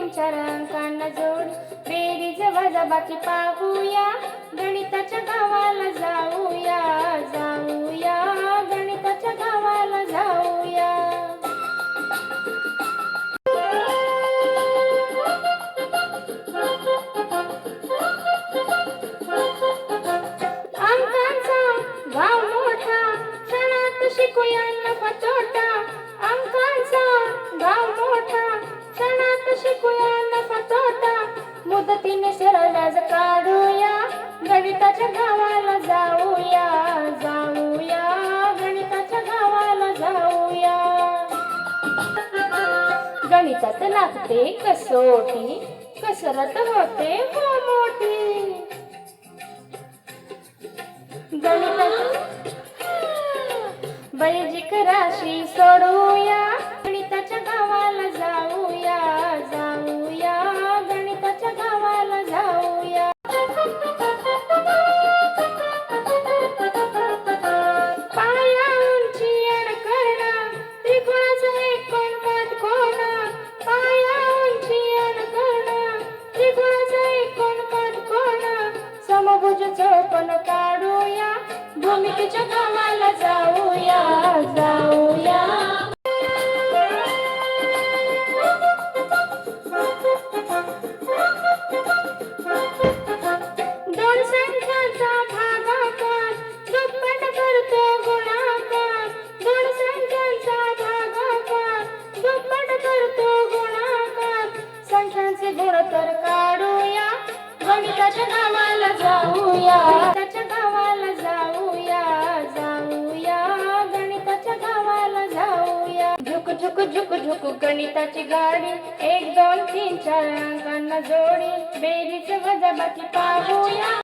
तीन चार अंकांना जोड, बेरीज वजाबाकी पाहूया, गणिताच्या गावाला जाऊया, जाऊया गणिताच्या गावाला जाऊया. अंकांचा गाव मोठा, क्षणात शिकूया नफा तोटा. अंकांचा गाव मोठा, क्षणात शिकूया नफा तोटा. मुदतीने सरळ व्याज काढूया, गणिताच्या गावाला जाऊया, जाऊया गणिताच्या गावाला जाऊया. गणितात लागते कसोटी, कसरत होते हो मोठी. गणितात बैजिक राशी सोडूया, गणिताच्या गावाला जाऊया, जाऊया गणिताच्या गावाला जाऊया. पाया उंची अडकरणा, त्रिकोणाचा एक कोन काटकोना. पाया उंची अडकरणा, त्रिकोणाचा एक कोन काटकोना. समभुज चौकोन काढूया, भूमितीच्या गावाला जाऊया, जाऊया. दोन संख्यांचा भागाकार दुप्पट करतो गुणाकार. दोन संख्यांचा भागाकार दुप्पट करतो गुणाकार. संख्यांचे गुणोत्तर काढूया, गणिताच्या गावाला जाऊया, गणिताच्या गावाला जाऊया, जाऊया गणिताच्या गावाला जाऊया. झुक झुक झुक झुक गणिताची गाडी, एक दोन तीन चार अंकांना जोडी, बेरीज वजाबाकी पाहूया,